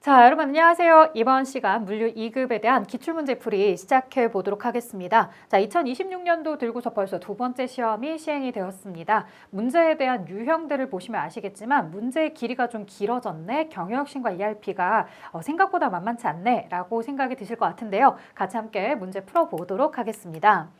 자, 여러분 안녕하세요. 이번 시간 물류 2급에 대한 기출문제풀이 시작해 보도록 하겠습니다. 자, 2026년도 들고서 벌써 두 번째 시험이 시행이 되었습니다. 문제에 대한 유형들을 보시면 아시겠지만 문제의 길이가 좀 길어졌네, 경역신과 ERP가 생각보다 만만치 않네 라고 생각이 드실 것 같은데요. 같이 함께 문제 풀어보도록 하겠습니다.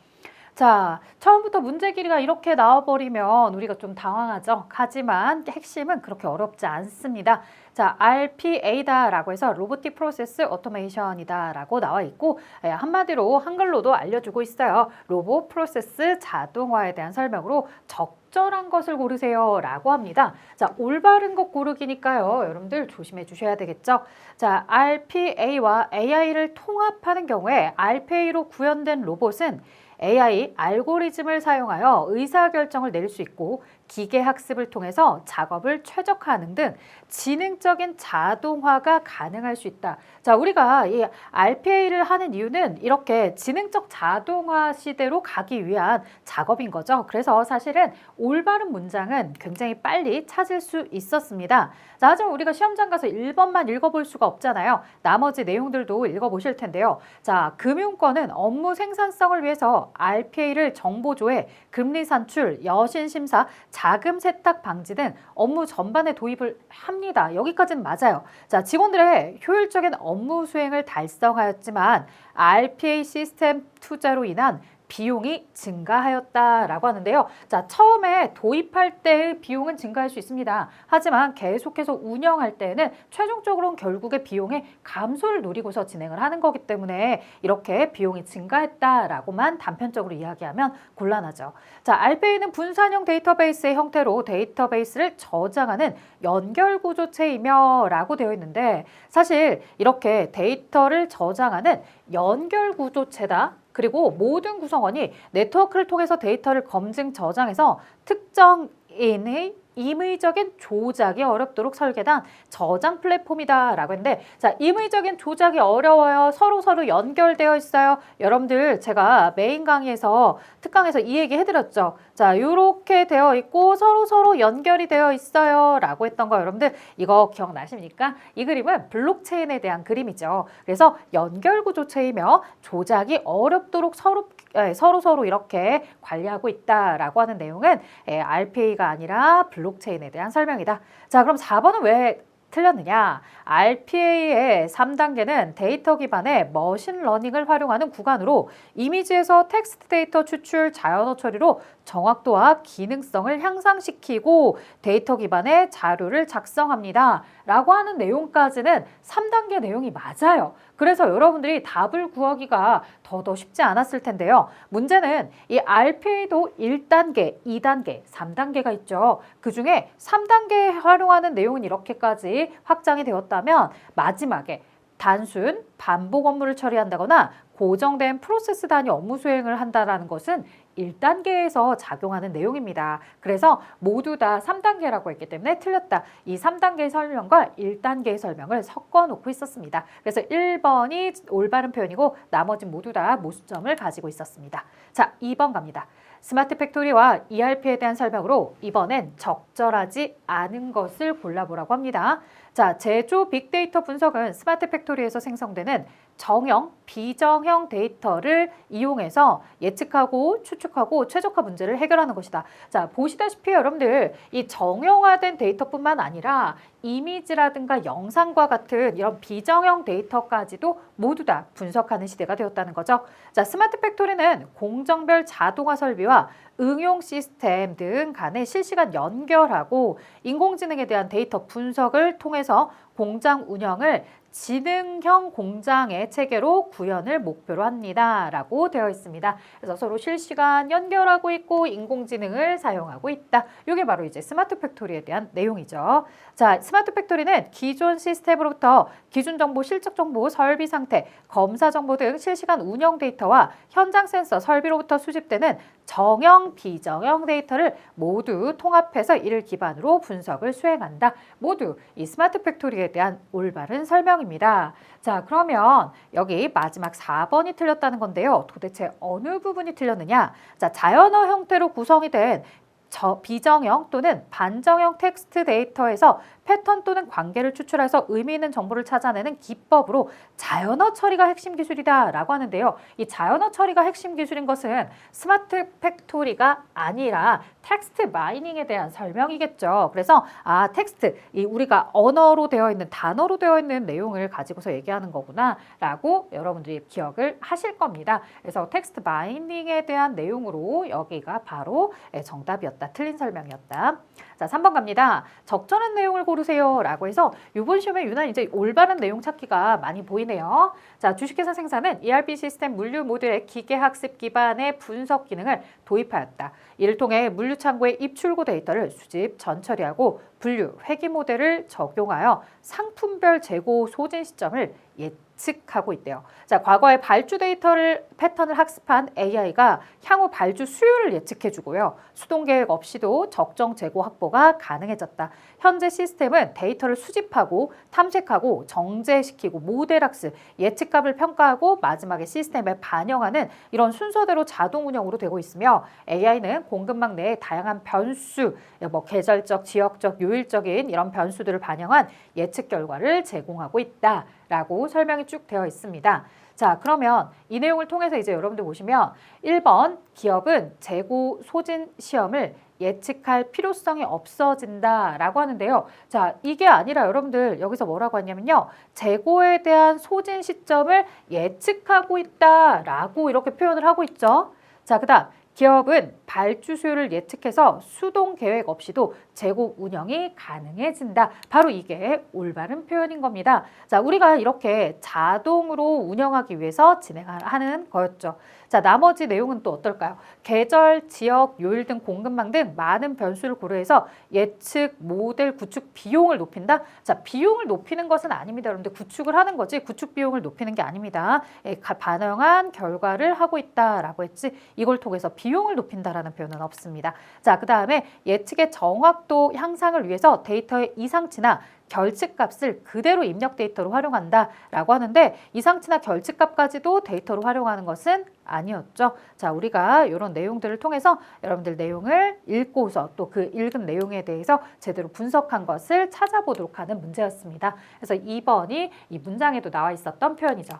자, 처음부터 문제 길이가 이렇게 나와버리면 우리가 좀 당황하죠. 하지만 핵심은 그렇게 어렵지 않습니다. 자, RPA다라고 해서 로보틱 프로세스 오토메이션이다 라고 나와 있고, 한마디로 한글로도 알려주고 있어요. 로봇 프로세스 자동화에 대한 설명으로 적절한 것을 고르세요 라고 합니다. 자, 올바른 것 고르기니까요. 여러분들 조심해 주셔야 되겠죠. 자, RPA와 AI를 통합하는 경우에 RPA로 구현된 로봇은 AI 알고리즘을 사용하여 의사결정을 내릴 수 있고 기계학습을 통해서 작업을 최적화하는 등 지능적인 자동화가 가능할 수 있다. 자, 우리가 이 RPA를 하는 이유는 이렇게 지능적 자동화 시대로 가기 위한 작업인 거죠. 그래서 사실은 올바른 문장은 굉장히 빨리 찾을 수 있었습니다. 자, 하지만 우리가 시험장 가서 1번만 읽어볼 수가 없잖아요. 나머지 내용들도 읽어보실 텐데요. 자, 금융권은 업무 생산성을 위해서 RPA를 정보조회, 금리 산출, 여신 심사, 자금 세탁 방지 등 업무 전반에 도입을 합니다. 여기까지는 맞아요. 자, 직원들의 효율적인 업무 수행을 달성하였지만 RPA 시스템 투자로 인한 비용이 증가하였다라고 하는데요. 자, 처음에 도입할 때의 비용은 증가할 수 있습니다. 하지만 계속해서 운영할 때에는 최종적으로는 결국에 비용의 감소를 노리고서 진행을 하는 거기 때문에 이렇게 비용이 증가했다라고만 단편적으로 이야기하면 곤란하죠. 자, RPA는 분산형 데이터베이스의 형태로 데이터베이스를 저장하는 연결구조체이며 라고 되어 있는데, 사실 이렇게 데이터를 저장하는 연결구조체다. 그리고 모든 구성원이 네트워크를 통해서 데이터를 검증, 저장해서 특정인의 임의적인 조작이 어렵도록 설계된 저장 플랫폼이다 라고 했는데, 자, 임의적인 조작이 어려워요. 서로 연결되어 있어요. 여러분들 제가 메인 강의에서 특강에서 이 얘기 해드렸죠. 자, 이렇게 되어 있고 서로 연결이 되어 있어요 라고 했던 거 여러분들 이거 기억나십니까? 이 그림은 블록체인에 대한 그림이죠. 그래서 연결구조체이며 조작이 어렵도록 서로 이렇게 관리하고 있다라고 하는 내용은 RPA가 아니라 블록체인에 대한 설명이다. 자, 그럼 4번은 왜 틀렸느냐? RPA의 3단계는 데이터 기반의 머신러닝을 활용하는 구간으로 이미지에서 텍스트 데이터 추출, 자연어 처리로 정확도와 기능성을 향상시키고 데이터 기반의 자료를 작성합니다. 라고 하는 내용까지는 3단계 내용이 맞아요. 그래서 여러분들이 답을 구하기가 더 쉽지 않았을 텐데요. 문제는 이 RPA도 1단계, 2단계, 3단계가 있죠. 그중에 3단계에 활용하는 내용은 이렇게까지 확장이 되었다면 마지막에 단순 반복 업무를 처리한다거나 고정된 프로세스 단위 업무 수행을 한다는 것은 1단계에서 작용하는 내용입니다. 그래서 모두 다 3단계라고 했기 때문에 틀렸다. 이 3단계의 설명과 1단계의 설명을 섞어 놓고 있었습니다. 그래서 1번이 올바른 표현이고 나머지 모두 다 모수점을 가지고 있었습니다. 자, 2번 갑니다. 스마트 팩토리와 ERP에 대한 설명으로 이번엔 적절하지 않은 것을 골라보라고 합니다. 자, 제조 빅데이터 분석은 스마트 팩토리에서 생성되는 정형, 비정형 데이터를 이용해서 예측하고 추측하고 최적화 문제를 해결하는 것이다. 자, 보시다시피 여러분들 이 정형화된 데이터뿐만 아니라 이미지라든가 영상과 같은 이런 비정형 데이터까지도 모두 다 분석하는 시대가 되었다는 거죠. 자, 스마트 팩토리는 공정별 자동화 설비와 응용 시스템 등 간의 실시간 연결하고 인공지능에 대한 데이터 분석을 통해서 공장 운영을 지능형 공장의 체계로 구현을 목표로 합니다. 라고 되어 있습니다. 그래서 서로 실시간 연결하고 있고 인공지능을 사용하고 있다. 이게 바로 이제 스마트 팩토리에 대한 내용이죠. 자, 스마트 팩토리는 기존 시스템으로부터 기준 정보, 실적 정보, 설비 상태, 검사 정보 등 실시간 운영 데이터와 현장 센서, 설비로부터 수집되는 정형, 비정형 데이터를 모두 통합해서 이를 기반으로 분석을 수행한다. 모두 이 스마트 팩토리에 대한 올바른 설명입니다. 자, 그러면 여기 마지막 4번이 틀렸다는 건데요. 도대체 어느 부분이 틀렸느냐? 자, 자연어 형태로 구성이 된 비정형 또는 반정형 텍스트 데이터에서 패턴 또는 관계를 추출해서 의미 있는 정보를 찾아내는 기법으로 자연어 처리가 핵심 기술이다라고 하는데요. 이 자연어 처리가 핵심 기술인 것은 스마트 팩토리가 아니라 텍스트 마이닝에 대한 설명이겠죠. 그래서 텍스트, 우리가 언어로 되어 있는 단어로 되어 있는 내용을 가지고서 얘기하는 거구나라고 여러분들이 기억을 하실 겁니다. 그래서 텍스트 마이닝에 대한 내용으로 여기가 바로 정답이었다. 틀린 설명이었다. 자, 3번 갑니다. 적절한 내용을 고르세요 라고 해서 이번 시험에 유난히 이제 올바른 내용 찾기가 많이 보이네요. 자, 주식회사 생산은 ERP 시스템 물류 모듈의 기계학습 기반의 분석 기능을 도입하였다. 이를 통해 물류 창고의 입출고 데이터를 수집, 전처리하고 분류, 회계 모델을 적용하여 상품별 재고 소진 시점을 예측하고 있대요. 자, 과거의 발주 패턴을 학습한 AI가 향후 발주 수요를 예측해주고요. 수동 계획 없이도 적정 재고 확보가 가능해졌다. 현재 시스템은 데이터를 수집하고 탐색하고 정제시키고 모델 학습, 예측값을 평가하고 마지막에 시스템에 반영하는 이런 순서대로 자동 운영으로 되고 있으며 AI는 공급망 내에 다양한 변수, 계절적, 지역적, 요일적인 이런 변수들을 반영한 예측 결과를 제공하고 있다라고 설명이 쭉 되어 있습니다. 자, 그러면 이 내용을 통해서 이제 여러분들 보시면 1번 기업은 재고 소진 시험을 예측할 필요성이 없어진다라고 하는데요. 자, 이게 아니라 여러분들 여기서 뭐라고 하냐면요. 재고에 대한 소진 시점을 예측하고 있다라고 이렇게 표현을 하고 있죠. 자, 그다음 기업은 발주 수요를 예측해서 수동 계획 없이도 재고 운영이 가능해진다. 바로 이게 올바른 표현인 겁니다. 자, 우리가 이렇게 자동으로 운영하기 위해서 진행하는 거였죠. 자, 나머지 내용은 또 어떨까요? 계절, 지역, 요일 등 공급망 등 많은 변수를 고려해서 예측, 모델, 구축 비용을 높인다. 자, 비용을 높이는 것은 아닙니다. 여러분들 구축을 하는 거지 구축 비용을 높이는 게 아닙니다. 반영한 결과를 하고 있다라고 했지 이걸 통해서 비용을 높인다라는 표현은 없습니다. 자, 그 다음에 예측의 정확도 향상을 위해서 데이터의 이상치나 결측값을 그대로 입력 데이터로 활용한다라고 하는데 이상치나 결측값까지도 데이터로 활용하는 것은 아니었죠. 자, 우리가 이런 내용들을 통해서 여러분들 내용을 읽고서 또 그 읽은 내용에 대해서 제대로 분석한 것을 찾아보도록 하는 문제였습니다. 그래서 2번이 이 문장에도 나와 있었던 표현이죠.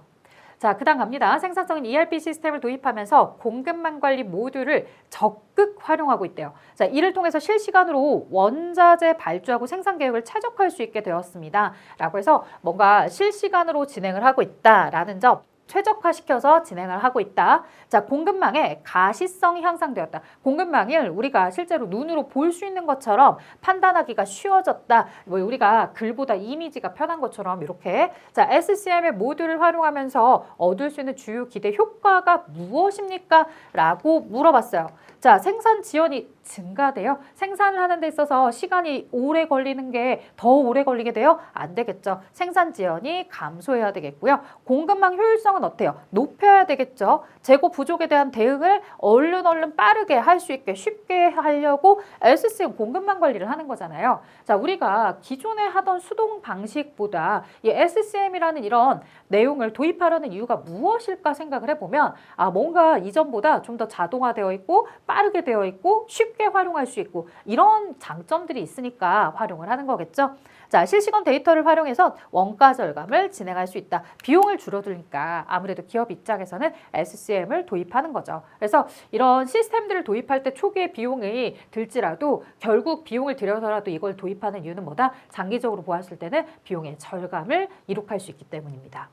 자, 그 다음 갑니다. 생산성인 ERP 시스템을 도입하면서 공급망 관리 모듈을 적극 활용하고 있대요. 자, 이를 통해서 실시간으로 원자재 발주하고 생산 계획을 최적화할 수 있게 되었습니다. 라고 해서 뭔가 실시간으로 진행을 하고 있다라는 점 최적화시켜서 진행을 하고 있다. 자, 공급망의 가시성이 향상되었다. 공급망을 우리가 실제로 눈으로 볼 수 있는 것처럼 판단하기가 쉬워졌다. 우리가 글보다 이미지가 편한 것처럼 이렇게. 자, SCM의 모듈을 활용하면서 얻을 수 있는 주요 기대 효과가 무엇입니까? 라고 물어봤어요. 자, 생산 지연이 증가돼요. 생산을 하는 데 있어서 시간이 오래 걸리는 게 더 오래 걸리게 돼요? 안 되겠죠. 생산 지연이 감소해야 되겠고요. 공급망 효율성은 어때요? 높여야 되겠죠. 재고 부족에 대한 대응을 얼른 빠르게 할 수 있게 쉽게 하려고 SCM 공급망 관리를 하는 거잖아요. 자, 우리가 기존에 하던 수동 방식보다 이 SCM이라는 이런 내용을 도입하려는 이유가 무엇일까 생각을 해보면 뭔가 이전보다 좀 더 자동화되어 있고 빠르게 되어 있고 쉽게 활용할 수 있고 이런 장점들이 있으니까 활용을 하는 거겠죠. 자, 실시간 데이터를 활용해서 원가 절감을 진행할 수 있다. 비용을 줄어들니까 아무래도 기업 입장에서는 SCM을 도입하는 거죠. 그래서 이런 시스템들을 도입할 때 초기에 비용이 들지라도 결국 비용을 들여서라도 이걸 도입하는 이유는 뭐다? 장기적으로 보았을 때는 비용의 절감을 이룩할 수 있기 때문입니다.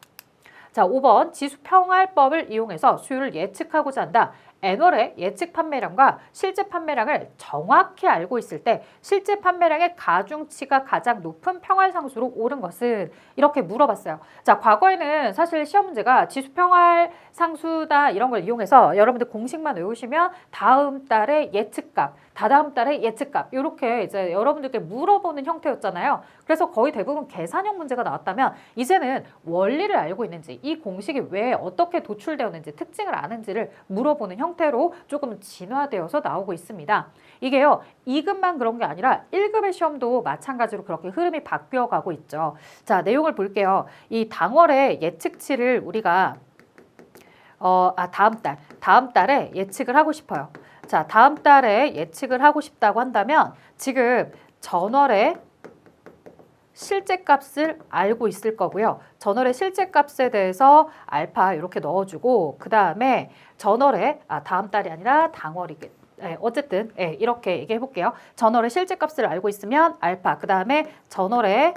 자, 5번 지수평활법을 이용해서 수요를 예측하고자 한다. 애널의 예측 판매량과 실제 판매량을 정확히 알고 있을 때 실제 판매량의 가중치가 가장 높은 평활상수로 오른 것은 이렇게 물어봤어요. 자, 과거에는 사실 시험 문제가 지수평활상수다 이런 걸 이용해서 여러분들 공식만 외우시면 다음 달의 예측값, 다다음 달의 예측값 이렇게 이제 여러분들께 물어보는 형태였잖아요. 그래서 거의 대부분 계산형 문제가 나왔다면 이제는 원리를 알고 있는지 이 공식이 왜 어떻게 도출되었는지 특징을 아는지를 물어보는 형태로 조금 진화되어서 나오고 있습니다. 이게요 2급만 그런 게 아니라 1급의 시험도 마찬가지로 그렇게 흐름이 바뀌어가고 있죠. 자, 내용을 볼게요. 이 당월의 예측치를 우리가 다음 달에 예측을 하고 싶어요. 자, 다음 달에 예측을 하고 싶다고 한다면 지금 전월에 실제 값을 알고 있을 거고요. 전월의 실제 값에 대해서 알파 이렇게 넣어주고 그 다음에 전월의 다음 달이 아니라 당월이겠 어쨌든 이렇게 얘기해 볼게요. 전월의 실제 값을 알고 있으면 알파 그 다음에 전월의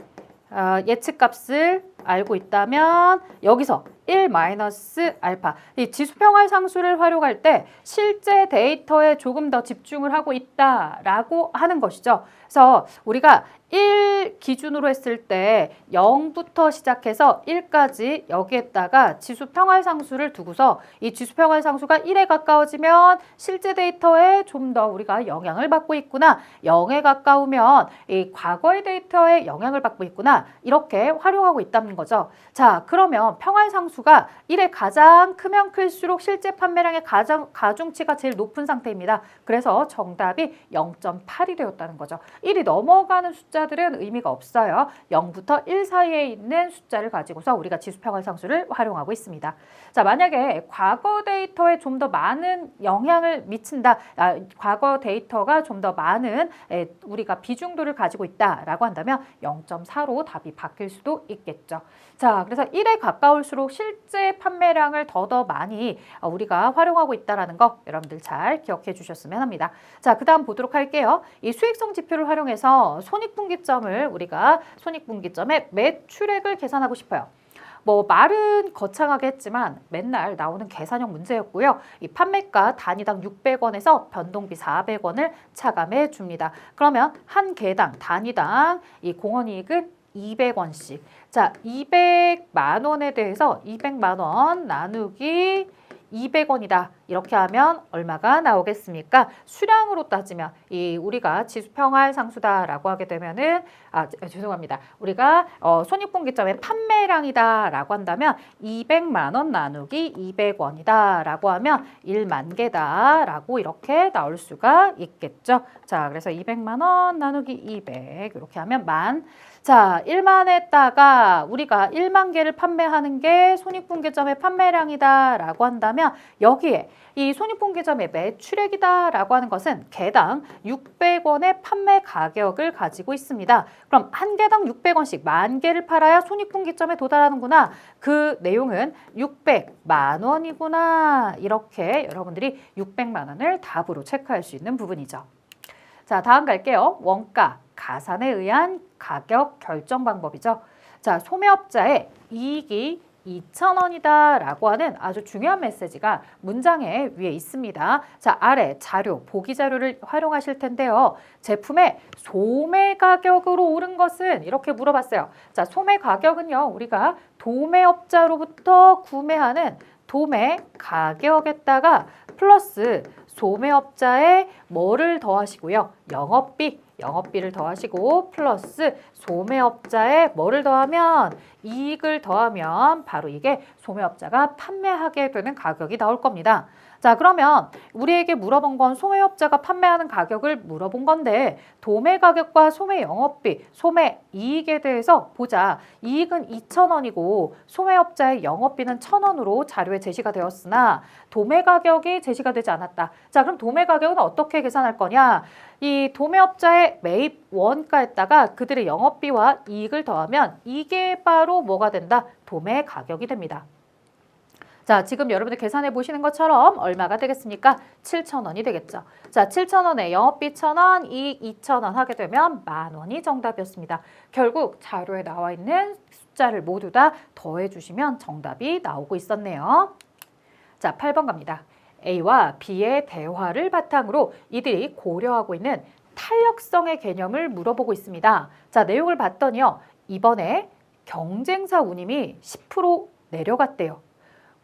예측 값을 알고 있다면 여기서 1 마이너스 알파. 이 지수평활 상수를 활용할 때 실제 데이터에 조금 더 집중을 하고 있다라고 하는 것이죠. 그래서 우리가 1 기준으로 했을 때 0부터 시작해서 1까지 여기에다가 지수평활 상수를 두고서 이 지수평활 상수가 1에 가까워지면 실제 데이터에 좀 더 우리가 영향을 받고 있구나. 0에 가까우면 이 과거의 데이터에 영향을 받고 있구나. 이렇게 활용하고 있다는 거죠. 자, 그러면 평활 상수가 1에 가장 크면 클수록 실제 판매량의 가중치가 제일 높은 상태입니다. 그래서 정답이 0.8이 되었다는 거죠. 1이 넘어가는 숫자들은 의미가 없어요. 0부터 1 사이에 있는 숫자를 가지고서 우리가 지수평활 상수를 활용하고 있습니다. 자, 만약에 과거 데이터에 좀 더 많은 영향을 미친다. 과거 데이터가 좀 더 많은 우리가 비중도를 가지고 있다라고 한다면 0.4로 답이 바뀔 수도 있겠죠. 자, 그래서 1에 가까울수록 실제 판매량을 더 많이 우리가 활용하고 있다는 거 여러분들 잘 기억해 주셨으면 합니다. 자, 그 다음 보도록 할게요. 이 수익성 지표를 활용해서 손익분기점을 우리가 손익분기점의 매출액을 계산하고 싶어요. 뭐 말은 거창하게 했지만 맨날 나오는 계산형 문제였고요. 이 판매가 단위당 600원에서 변동비 400원을 차감해 줍니다. 그러면 한 개당 단위당 이 공헌이익은 200원씩. 자, 200만 원에 대해서 200만 원 나누기 200원이다. 이렇게 하면 얼마가 나오겠습니까? 수량으로 따지면 이 우리가 지수평활 상수다라고 하게 되면은 죄송합니다. 우리가 손익분기점의 판매량이다라고 한다면 200만 원 나누기 200원이다라고 하면 1만 개다라고 이렇게 나올 수가 있겠죠. 자, 그래서 200만 원 나누기 200 이렇게 하면 만. 자, 1만에다가 우리가 1만 개를 판매하는 게 손익분기점의 판매량이다라고 한다면 여기에 이 손익분기점의 매출액이다라고 하는 것은 개당 600원의 판매 가격을 가지고 있습니다. 그럼 한 개당 600원씩 만 개를 팔아야 손익분기점에 도달하는구나. 그 내용은 600만 원이구나. 이렇게 여러분들이 600만 원을 답으로 체크할 수 있는 부분이죠. 자, 다음 갈게요. 원가, 가산에 의한 가격 결정 방법이죠. 자, 소매업자의 이익이 2,000원이다 라고 하는 아주 중요한 메시지가 문장에 위에 있습니다. 자, 아래 자료, 보기 자료를 활용하실 텐데요. 제품의 소매 가격으로 오른 것은 이렇게 물어봤어요. 자, 소매 가격은요, 우리가 도매업자로부터 구매하는 도매 가격에다가 플러스 소매업자의 뭐를 더하시고요. 영업비를 더하시고 플러스 소매업자의 뭐를 더하면 이익을 더하면 바로 이게 소매업자가 판매하게 되는 가격이 나올 겁니다. 자, 그러면 우리에게 물어본 건 소매업자가 판매하는 가격을 물어본 건데 도매 가격과 소매 영업비, 소매 이익에 대해서 보자. 이익은 2,000원이고 소매업자의 영업비는 1,000원으로 자료에 제시가 되었으나 도매 가격이 제시가 되지 않았다. 자, 그럼 도매 가격은 어떻게 계산할 거냐? 이 도매업자의 매입 원가에다가 그들의 영업비와 이익을 더하면 이게 바로 뭐가 된다? 도매 가격이 됩니다. 자, 지금 여러분들 계산해 보시는 것처럼 얼마가 되겠습니까? 7,000원이 되겠죠. 자, 7,000원에 영업비 1,000원, 이익 2,000원 하게 되면 10,000원이 정답이었습니다. 결국 자료에 나와 있는 숫자를 모두 다 더해 주시면 정답이 나오고 있었네요. 자, 8번 갑니다. A와 B의 대화를 바탕으로 이들이 고려하고 있는 탄력성의 개념을 물어보고 있습니다. 자, 내용을 봤더니요. 이번에 경쟁사 운임이 10% 내려갔대요.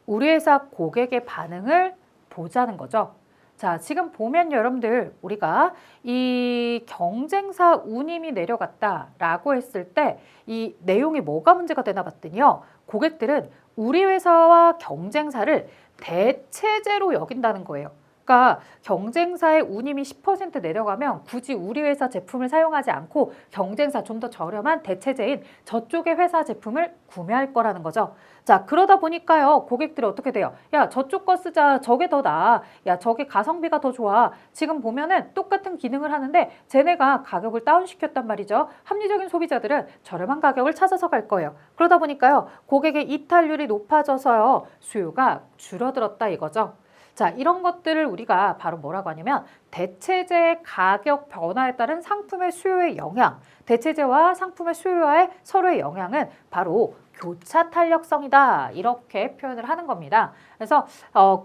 우리 회사 고객의 반응을 보자는 거죠. 자, 지금 보면 여러분들 우리가 이 경쟁사 운임이 내려갔다라고 했을 때 이 내용이 뭐가 문제가 되나 봤더니요. 고객들은 우리 회사와 경쟁사를 대체제로 여긴다는 거예요. 그러니까 경쟁사의 운임이 10% 내려가면 굳이 우리 회사 제품을 사용하지 않고 경쟁사 좀 더 저렴한 대체제인 저쪽의 회사 제품을 구매할 거라는 거죠. 자, 그러다 보니까요, 고객들이 어떻게 돼요? 야, 저쪽 거 쓰자. 저게 더 나아. 야, 저게 가성비가 더 좋아. 지금 보면은 똑같은 기능을 하는데 쟤네가 가격을 다운시켰단 말이죠. 합리적인 소비자들은 저렴한 가격을 찾아서 갈 거예요. 그러다 보니까요, 고객의 이탈률이 높아져서요, 수요가 줄어들었다 이거죠. 자, 이런 것들을 우리가 바로 뭐라고 하냐면 대체재 가격 변화에 따른 상품의 수요의 영향, 대체재와 상품의 수요와의 서로의 영향은 바로 교차 탄력성이다 이렇게 표현을 하는 겁니다. 그래서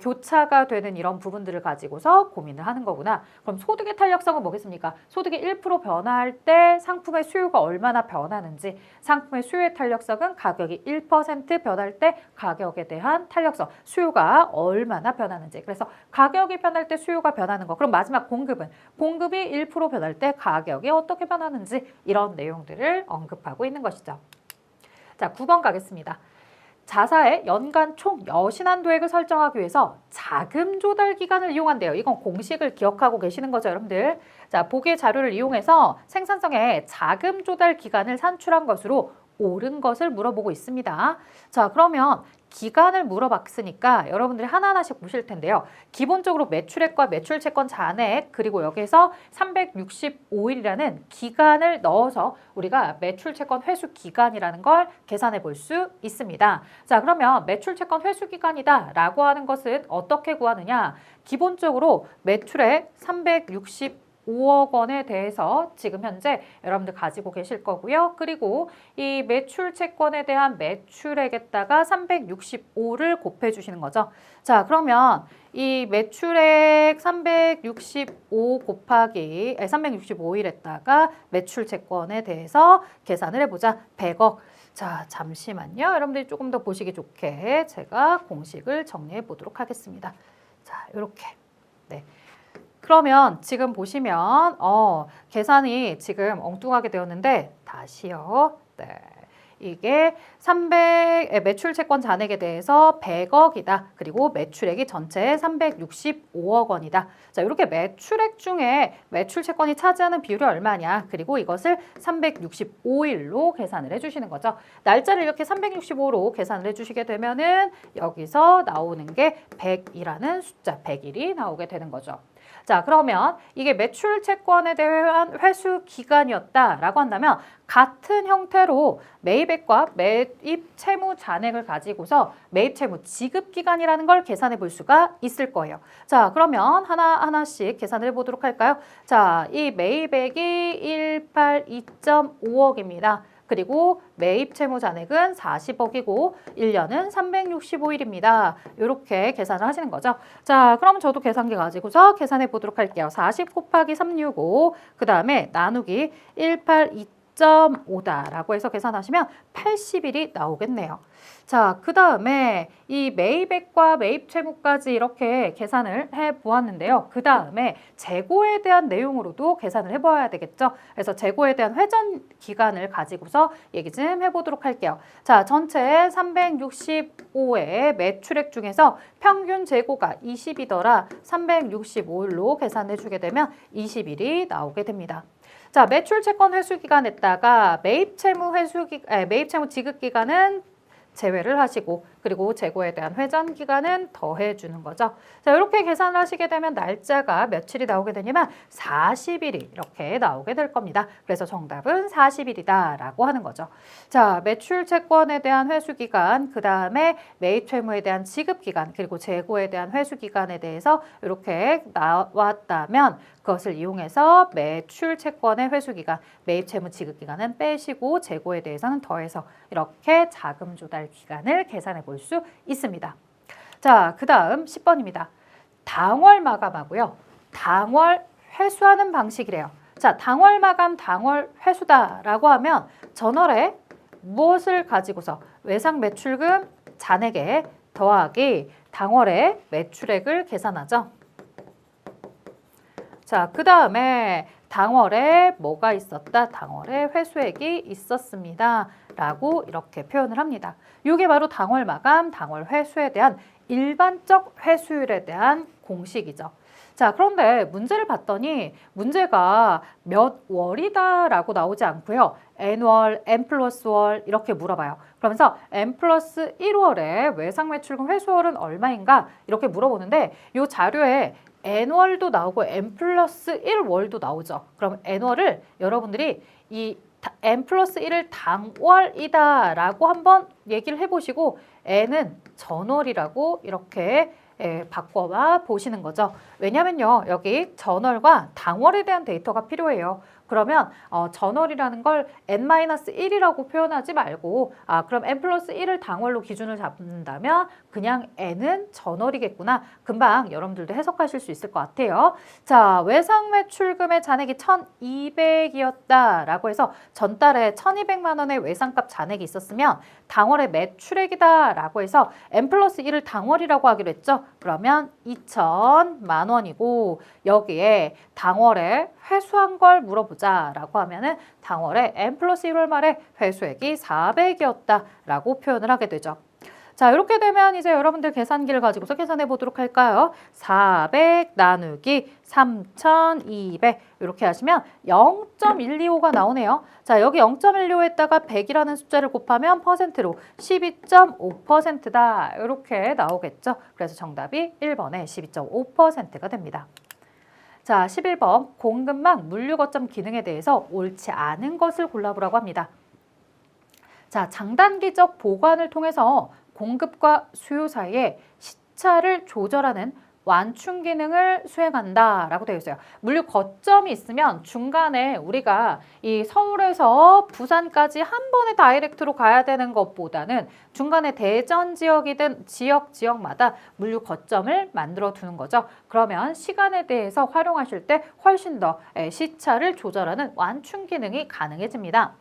교차가 되는 이런 부분들을 가지고서 고민을 하는 거구나. 그럼 소득의 탄력성은 뭐겠습니까? 소득이 1% 변화할 때 상품의 수요가 얼마나 변하는지, 상품의 수요의 탄력성은 가격이 1% 변할 때 가격에 대한 탄력성, 수요가 얼마나 변하는지. 그래서 가격이 변할 때 수요가 변하는 거. 그럼 마지막 공급은 공급이 1% 변할 때 가격이 어떻게 변하는지 이런 내용들을 언급하고 있는 것이죠. 자, 9번 가겠습니다. 자사의 연간 총 여신한도액을 설정하기 위해서 자금 조달 기간을 이용한대요. 이건 공식을 기억하고 계시는 거죠, 여러분들. 자, 보기의 자료를 이용해서 생산성의 자금 조달 기간을 산출한 것으로 옳은 것을 물어보고 있습니다. 자, 그러면 기간을 물어봤으니까 여러분들이 하나하나씩 보실 텐데요. 기본적으로 매출액과 매출채권 잔액, 그리고 여기서 365일이라는 기간을 넣어서 우리가 매출채권 회수 기간이라는 걸 계산해 볼 수 있습니다. 자, 그러면 매출채권 회수 기간이다 라고 하는 것은 어떻게 구하느냐? 기본적으로 매출액 365억 원에 대해서 지금 현재 여러분들 가지고 계실 거고요. 그리고 이 매출 채권에 대한 매출액에다가 365를 곱해 주시는 거죠. 자, 그러면 이 매출액 365 곱하기 365일에다가 매출 채권에 대해서 계산을 해보자. 100억. 자, 잠시만요. 여러분들이 조금 더 보시기 좋게 제가 공식을 정리해 보도록 하겠습니다. 자, 이렇게. 네. 그러면 지금 보시면 계산이 지금 엉뚱하게 되었는데 다시요. 네. 이게 매출 채권 잔액에 대해서 100억이다. 그리고 매출액이 전체 365억 원이다. 자, 이렇게 매출액 중에 매출 채권이 차지하는 비율이 얼마냐. 그리고 이것을 365일로 계산을 해주시는 거죠. 날짜를 이렇게 365로 계산을 해주시게 되면은 여기서 나오는 게 100이라는 숫자, 100일이 나오게 되는 거죠. 자, 그러면 이게 매출 채권에 대한 회수 기간이었다라고 한다면 같은 형태로 매입액과 매입 채무 잔액을 가지고서 매입 채무 지급 기간이라는 걸 계산해 볼 수가 있을 거예요. 자, 그러면 하나하나씩 계산을 해보도록 할까요? 자, 이 매입액이 182.5억입니다. 그리고 매입 채무 잔액은 40억이고 1년은 365일입니다. 이렇게 계산을 하시는 거죠. 자, 그럼 저도 계산기 가지고서 계산해 보도록 할게요. 40 곱하기 365, 그 다음에 나누기 182.5다라고 해서 계산하시면 80일이 나오겠네요. 자, 그 다음에 이 매입액과 매입 채무까지 이렇게 계산을 해 보았는데요. 그 다음에 재고에 대한 내용으로도 계산을 해 봐야 되겠죠. 그래서 재고에 대한 회전 기간을 가지고서 얘기 좀 해보도록 할게요. 자, 전체 365의 매출액 중에서 평균 재고가 20이더라 365일로 계산해 주게 되면 20일이 나오게 됩니다. 자, 매출 채권 회수 기간에다가 매입 채무 지급 기간은 제외를 하시고, 그리고 재고에 대한 회전 기간은 더해 주는 거죠. 자, 이렇게 계산을 하시게 되면 날짜가 며칠이 나오게 되냐면 40일이 이렇게 나오게 될 겁니다. 그래서 정답은 40일이다 라고 하는 거죠. 자, 매출 채권에 대한 회수 기간, 그 다음에 매입 채무에 대한 지급 기간, 그리고 재고에 대한 회수 기간에 대해서 이렇게 나왔다면 그것을 이용해서 매출 채권의 회수 기간, 매입 채무 지급 기간은 빼시고 재고에 대해서는 더해서 이렇게 자금 조달 기간을 계산해 볼 수 있습니다. 자, 그 다음 10번입니다. 당월 마감하고요. 당월 회수하는 방식이래요. 자, 당월 마감, 당월 회수다라고 하면 전월에 무엇을 가지고서 외상 매출금 잔액에 더하기 당월의 매출액을 계산하죠. 자, 그 다음에 당월에 뭐가 있었다? 당월에 회수액이 있었습니다. 라고 이렇게 표현을 합니다. 이게 바로 당월 마감, 당월 회수에 대한 일반적 회수율에 대한 공식이죠. 자, 그런데 문제를 봤더니 문제가 몇 월이다라고 나오지 않고요. N월, N+월 이렇게 물어봐요. 그러면서 N+1월에 외상매출금 회수월은 얼마인가 이렇게 물어보는데 이 자료에 N월도 나오고 N+1월도 나오죠. 그럼 N월을 여러분들이 이 N+1을 당월이다라고 한번 얘기를 해보시고 N은 전월이라고 이렇게 바꿔봐 보시는 거죠. 왜냐면요, 여기 전월과 당월에 대한 데이터가 필요해요. 그러면 전월이라는 걸 N-1이라고 표현하지 말고 그럼 N+1을 당월로 기준을 잡는다면 그냥 N은 전월이겠구나. 금방 여러분들도 해석하실 수 있을 것 같아요. 자, 외상매출금의 잔액이 1,200이었다라고 해서 전달에 1,200만 원의 외상값 잔액이 있었으면 당월의 매출액이다라고 해서 N+1을 당월이라고 하기로 했죠. 그러면 2,000만 원이고 여기에 당월에 회수한 걸 물어보자라고 하면은 당월에 N+1월 말에 회수액이 400이었다라고 표현을 하게 되죠. 자, 이렇게 되면 이제 여러분들 계산기를 가지고서 계산해 보도록 할까요? 400 나누기 3,200 이렇게 하시면 0.125가 나오네요. 자, 여기 0.125에다가 100이라는 숫자를 곱하면 퍼센트로 12.5%다. 이렇게 나오겠죠. 그래서 정답이 1번에 12.5%가 됩니다. 자, 11번 공급망 물류 거점 기능에 대해서 옳지 않은 것을 골라보라고 합니다. 자, 장단기적 보관을 통해서 공급과 수요 사이에 시차를 조절하는 완충 기능을 수행한다라고 되어 있어요. 물류 거점이 있으면 중간에 우리가 이 서울에서 부산까지 한 번에 다이렉트로 가야 되는 것보다는 중간에 대전 지역이든 지역마다 물류 거점을 만들어 두는 거죠. 그러면 시간에 대해서 활용하실 때 훨씬 더 시차를 조절하는 완충 기능이 가능해집니다.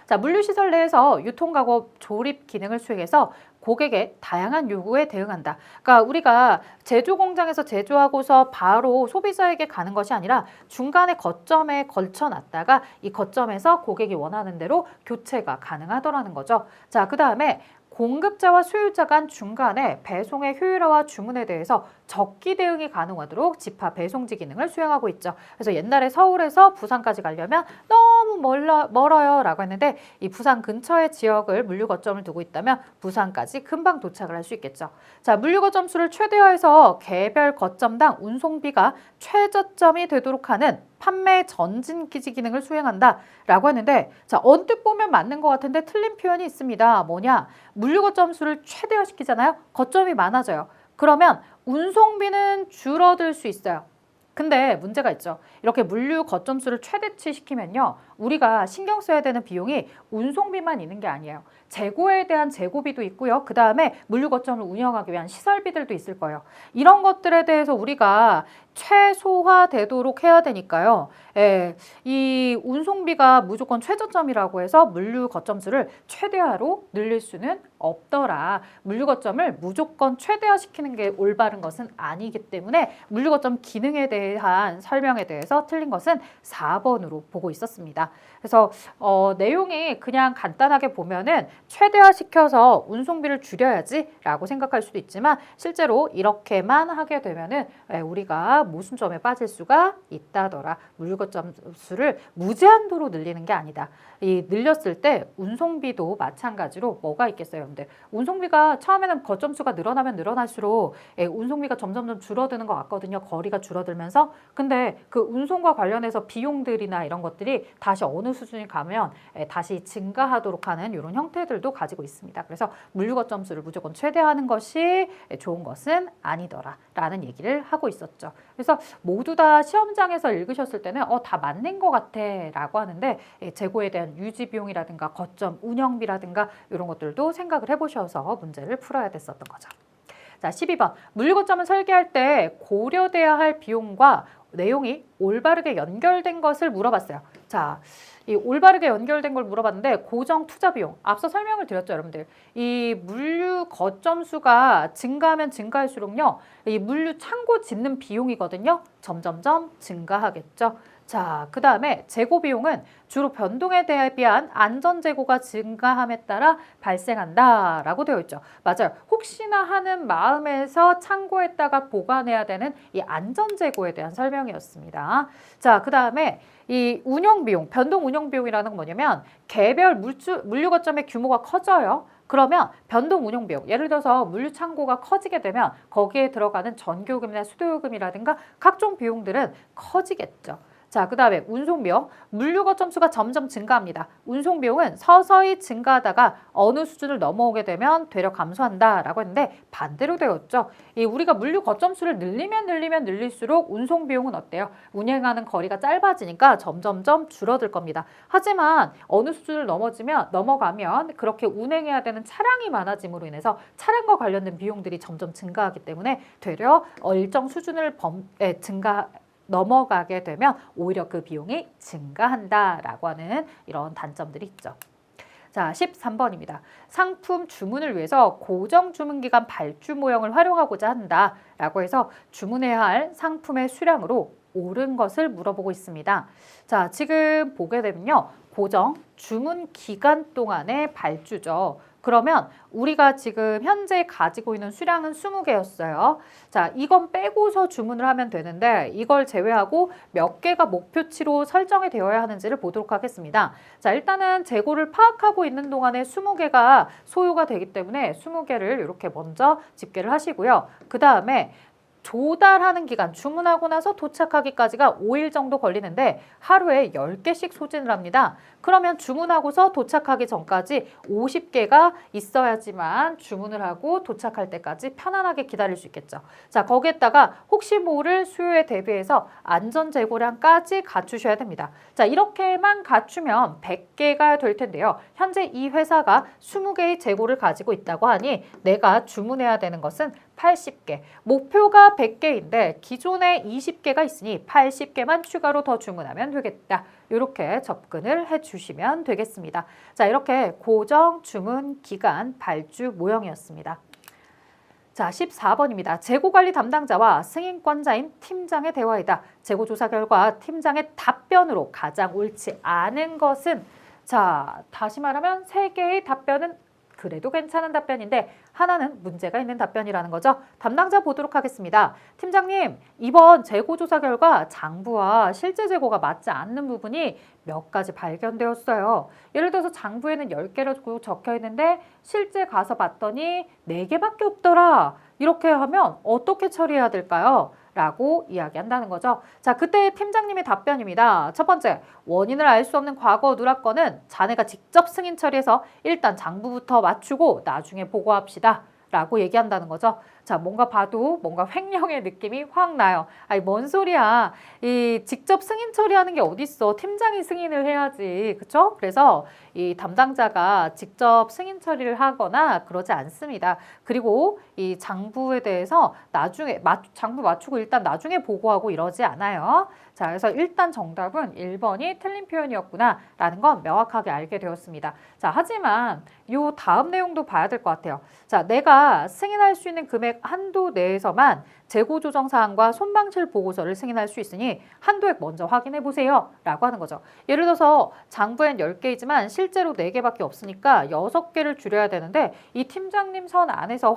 자, 물류시설 내에서 유통가공 조립 기능을 수행해서 고객의 다양한 요구에 대응한다. 그러니까 우리가 제조 공장에서 제조하고서 바로 소비자에게 가는 것이 아니라 중간에 거점에 걸쳐놨다가 이 거점에서 고객이 원하는 대로 교체가 가능하더라는 거죠. 자, 그 다음에 공급자와 수요자 간 중간에 배송의 효율화와 주문에 대해서 적기 대응이 가능하도록 지파 배송지 기능을 수행하고 있죠. 그래서 옛날에 서울에서 부산까지 가려면 너무 멀어요 라고 했는데 이 부산 근처의 지역을 물류 거점을 두고 있다면 부산까지 금방 도착을 할 수 있겠죠. 자, 물류 거점 수를 최대화해서 개별 거점당 운송비가 최저점이 되도록 하는 판매 전진 기지 기능을 수행한다 라고 했는데 자, 언뜻 보면 맞는 것 같은데 틀린 표현이 있습니다. 뭐냐? 물류 거점 수를 최대화시키잖아요. 거점이 많아져요. 그러면 운송비는 줄어들 수 있어요. 근데 문제가 있죠. 이렇게 물류 거점 수를 최대치 시키면요. 우리가 신경 써야 되는 비용이 운송비만 있는 게 아니에요. 재고에 대한 재고비도 있고요. 그 다음에 물류 거점을 운영하기 위한 시설비들도 있을 거예요. 이런 것들에 대해서 우리가 최소화되도록 해야 되니까요. 이 운송비가 무조건 최저점이라고 해서 물류 거점 수를 최대화로 늘릴 수는 없더라. 물류 거점을 무조건 최대화시키는 게 올바른 것은 아니기 때문에 물류 거점 기능에 대한 설명에 대해서 틀린 것은 4번으로 보고 있었습니다. 그래서 내용이 그냥 간단하게 보면은 최대화시켜서 운송비를 줄여야지 라고 생각할 수도 있지만 실제로 이렇게만 하게 되면은 우리가 모순점에 빠질 수가 있다더라. 물류 거점 수를 무제한도로 늘리는 게 아니다. 이 늘렸을 때 운송비도 마찬가지로 뭐가 있겠어요, 여러분들? 운송비가 처음에는 거점 수가 늘어나면 늘어날수록 운송비가 점점 줄어드는 것 같거든요. 거리가 줄어들면서. 근데 그 운송과 관련해서 비용들이나 이런 것들이 다시 어느 수준이 가면 다시 증가하도록 하는 이런 형태들도 가지고 있습니다. 그래서 물류 거점 수를 무조건 최대화하는 것이 좋은 것은 아니더라 라는 얘기를 하고 있었죠. 그래서 모두 다 시험장에서 읽으셨을 때는 다 맞는 것 같아 라고 하는데 재고에 대한 유지 비용이라든가 거점 운영비라든가 이런 것들도 생각을 해보셔서 문제를 풀어야 됐었던 거죠. 자, 12번 물류 거점을 설계할 때 고려돼야 할 비용과 내용이 올바르게 연결된 것을 물어봤어요. 자, 이 올바르게 연결된 걸 물어봤는데 고정 투자 비용 앞서 설명을 드렸죠, 여러분들. 이 물류 거점 수가 증가하면 증가할수록요, 이 물류 창고 짓는 비용이거든요. 점점점 증가하겠죠. 자, 그 다음에 재고 비용은 주로 변동에 대비한 안전 재고가 증가함에 따라 발생한다라고 되어 있죠. 맞아요. 혹시나 하는 마음에서 창고에다가 보관해야 되는 이 안전 재고에 대한 설명이었습니다. 자, 그 다음에 이 운영 비용, 변동 운영 비용이라는 건 뭐냐면 개별 물류 거점의 규모가 커져요. 그러면 변동 운영 비용, 예를 들어서 물류 창고가 커지게 되면 거기에 들어가는 전기요금이나 수도요금이라든가 각종 비용들은 커지겠죠. 자, 그 다음에 운송비용, 물류 거점 수가 점점 증가합니다. 운송비용은 서서히 증가하다가 어느 수준을 넘어오게 되면 되려 감소한다라고 했는데 반대로 되었죠. 우리가 물류 거점 수를 늘리면 늘릴수록 운송비용은 어때요? 운행하는 거리가 짧아지니까 점점점 줄어들 겁니다. 하지만 어느 수준을 넘어가면 그렇게 운행해야 되는 차량이 많아짐으로 인해서 차량과 관련된 비용들이 점점 증가하기 때문에 되려 일정 수준을 넘어가게 되면 오히려 그 비용이 증가한다라고 하는 이런 단점들이 있죠. 자, 13번입니다. 상품 주문을 위해서 고정 주문 기간 발주 모형을 활용하고자 한다라고 해서 주문해야 할 상품의 수량으로 옳은 것을 물어보고 있습니다. 자, 지금 보게 되면요. 고정 주문 기간 동안의 발주죠. 그러면 우리가 지금 현재 가지고 있는 수량은 20개였어요. 자, 이건 빼고서 주문을 하면 되는데 이걸 제외하고 몇 개가 목표치로 설정이 되어야 하는지를 보도록 하겠습니다. 자, 일단은 재고를 파악하고 있는 동안에 20개가 소요가 되기 때문에 20개를 이렇게 먼저 집계를 하시고요. 그 다음에 조달하는 기간, 주문하고 나서 도착하기까지가 5일 정도 걸리는데 하루에 10개씩 소진을 합니다. 그러면 주문하고서 도착하기 전까지 50개가 있어야지만 주문을 하고 도착할 때까지 편안하게 기다릴 수 있겠죠. 자, 거기에다가 혹시 모를 수요에 대비해서 안전 재고량까지 갖추셔야 됩니다. 자, 이렇게만 갖추면 100개가 될 텐데요. 현재 이 회사가 20개의 재고를 가지고 있다고 하니 내가 주문해야 되는 것은 80개. 목표가 100개인데 기존에 20개가 있으니 80개만 추가로 더 주문하면 되겠다. 이렇게 접근을 해주시면 되겠습니다. 자, 이렇게 고정 주문 기간 발주 모형이었습니다. 자, 14번입니다. 재고관리 담당자와 승인권자인 팀장의 대화이다. 재고조사 결과 팀장의 답변으로 가장 옳지 않은 것은, 자, 다시 말하면 3개의 답변은 그래도 괜찮은 답변인데 하나는 문제가 있는 답변이라는 거죠. 담당자 보도록 하겠습니다. 팀장님, 이번 재고조사 결과 장부와 실제 재고가 맞지 않는 부분이 몇 가지 발견되었어요. 예를 들어서 장부에는 10개라고 적혀 있는데 실제 가서 봤더니 4개밖에 없더라. 이렇게 하면 어떻게 처리해야 될까요? 라고 이야기한다는 거죠. 자, 그때 팀장님의 답변입니다. 첫 번째, 원인을 알 수 없는 과거 누락건은 자네가 직접 승인 처리해서 일단 장부부터 맞추고 나중에 보고합시다. 라고 얘기한다는 거죠. 자, 뭔가 봐도 뭔가 횡령의 느낌이 확 나요. 아니, 뭔 소리야. 직접 승인 처리하는 게 어딨어. 팀장이 승인을 해야지. 그쵸? 그래서 이 담당자가 직접 승인 처리를 하거나 그러지 않습니다. 그리고 이 장부에 대해서 나중에 장부 맞추고 일단 나중에 보고하고 이러지 않아요. 자, 그래서 일단 정답은 1번이 틀린 표현이었구나 라는 건 명확하게 알게 되었습니다. 자, 하지만 요 다음 내용도 봐야 될 것 같아요. 자, 내가 승인할 수 있는 금액 한도 내에서만 재고 조정 사항과 손방실 보고서를 승인할 수 있으니 한도액 먼저 확인해 보세요 라고 하는 거죠. 예를 들어서 장부엔 10개이지만 실제로 4개밖에 없으니까 6개를 줄여야 되는데 이 팀장님 선 안에서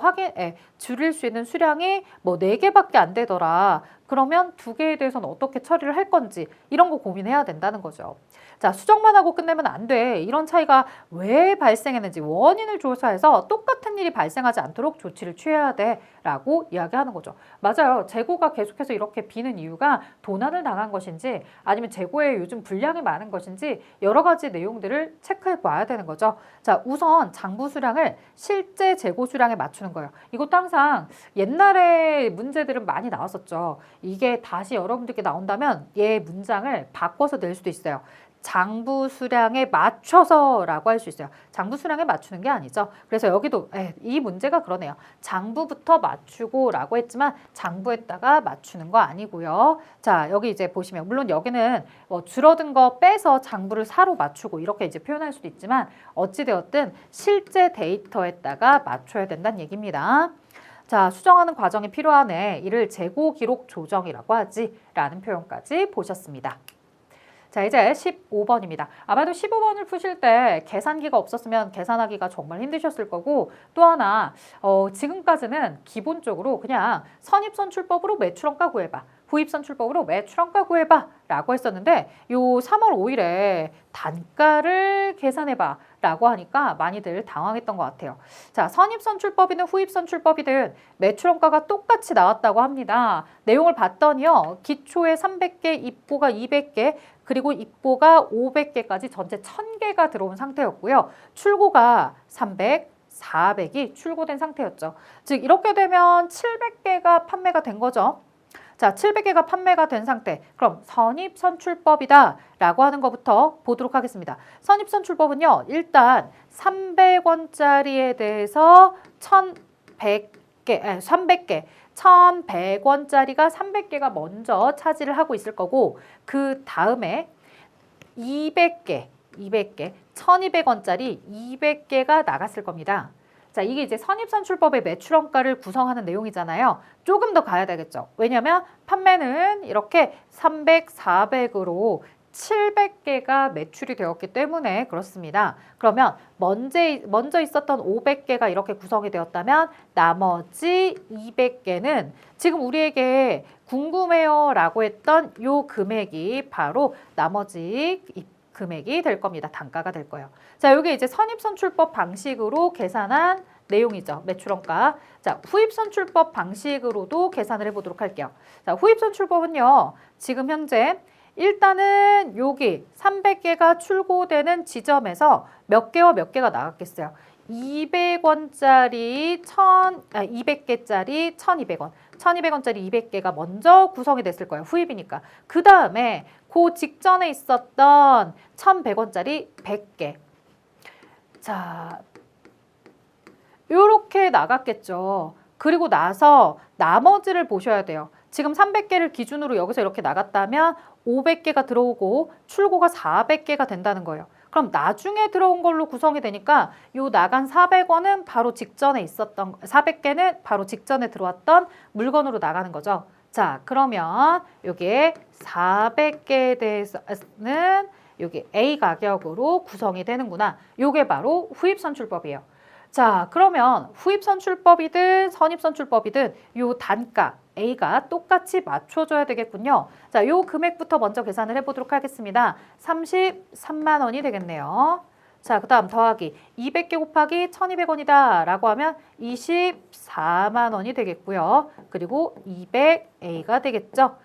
줄일 수 있는 수량이 뭐 4개밖에 안 되더라. 그러면 2개에 대해서는 어떻게 처리를 할 건지 이런 거 고민해야 된다는 거죠. 자, 수정만 하고 끝내면 안 돼. 이런 차이가 왜 발생했는지 원인을 조사해서 똑같은 일이 발생하지 않도록 조치를 취해야 돼 라고 이야기하는 거죠. 맞아요. 재고가 계속해서 이렇게 비는 이유가 도난을 당한 것인지 아니면 재고에 요즘 불량이 많은 것인지 여러 가지 내용들을 체크해 봐야 되는 거죠. 자, 우선 장부 수량을 실제 재고 수량에 맞추는 거예요. 이것도 항상 옛날에 문제들은 많이 나왔었죠. 이게 다시 여러분들께 나온다면 얘 문장을 바꿔서 낼 수도 있어요. 장부 수량에 맞춰서 라고 할 수 있어요. 장부 수량에 맞추는 게 아니죠. 그래서 여기도 이 문제가 그러네요. 장부부터 맞추고 라고 했지만 장부에다가 맞추는 거 아니고요. 자, 여기 이제 보시면 물론 여기는 뭐 줄어든 거 빼서 장부를 사로 맞추고 이렇게 이제 표현할 수도 있지만 어찌되었든 실제 데이터에다가 맞춰야 된다는 얘기입니다. 자, 수정하는 과정이 필요하네. 이를 재고 기록 조정이라고 하지 라는 표현까지 보셨습니다. 자, 이제 15번입니다. 아마도 15번을 푸실 때 계산기가 없었으면 계산하기가 정말 힘드셨을 거고 또 하나 지금까지는 기본적으로 그냥 선입선출법으로 매출원가 구해봐. 후입선출법으로 매출원가 구해봐 라고 했었는데 요 3월 5일에 단가를 계산해봐 라고 하니까 많이들 당황했던 것 같아요. 자, 선입선출법이든 후입선출법이든 매출원가가 똑같이 나왔다고 합니다. 내용을 봤더니요. 기초에 300개, 입고가 200개, 그리고 입고가 500개까지 전체 1000개가 들어온 상태였고요. 출고가 300, 400이 출고된 상태였죠. 즉 이렇게 되면 700개가 판매가 된 거죠. 자, 700개가 판매가 된 상태. 그럼 선입선출법이다 라고 하는 것부터 보도록 하겠습니다. 선입선출법은요. 일단 300원짜리에 대해서 300개, 1,100원짜리가 300개가 먼저 차지를 하고 있을 거고 그 다음에 200개, 1,200원짜리 200개가 나갔을 겁니다. 자, 이게 이제 선입선출법의 매출원가를 구성하는 내용이잖아요. 조금 더 가야 되겠죠. 왜냐하면 판매는 이렇게 300, 400으로 700개가 매출이 되었기 때문에 그렇습니다. 그러면 먼저 있었던 500개가 이렇게 구성이 되었다면 나머지 200개는 지금 우리에게 궁금해요 라고 했던 요 금액이 바로 나머지 금액이 될 겁니다. 단가가 될 거예요. 자, 여기 이제 선입선출법 방식으로 계산한 내용이죠. 매출원가. 자, 후입선출법 방식으로도 계산을 해보도록 할게요. 자, 후입선출법은요. 지금 현재 일단은 여기 300개가 출고되는 지점에서 몇 개와 몇 개가 나갔겠어요. 200원짜리 200개짜리 1,200원. 1,200원짜리 200개가 먼저 구성이 됐을 거예요. 후입이니까. 그 다음에 그 직전에 있었던 1,100원짜리 100개. 자, 요렇게 나갔겠죠. 그리고 나서 나머지를 보셔야 돼요. 지금 300개를 기준으로 여기서 이렇게 나갔다면 500개가 들어오고 출고가 400개가 된다는 거예요. 그럼 나중에 들어온 걸로 구성이 되니까 요 나간 400원은 바로 직전에 있었던 400개는 바로 직전에 들어왔던 물건으로 나가는 거죠. 자, 그러면 여기에 400개에 대해서는 여기 A 가격으로 구성이 되는구나. 요게 바로 후입선출법이에요. 자, 그러면 후입선출법이든 선입선출법이든 요 단가 A가 똑같이 맞춰줘야 되겠군요. 자, 요 금액부터 먼저 계산을 해보도록 하겠습니다. 33만 원이 되겠네요. 자, 그 다음 더하기 200개 곱하기 1,200원이다 라고 하면 24만 원이 되겠고요. 그리고 200A가 되겠죠.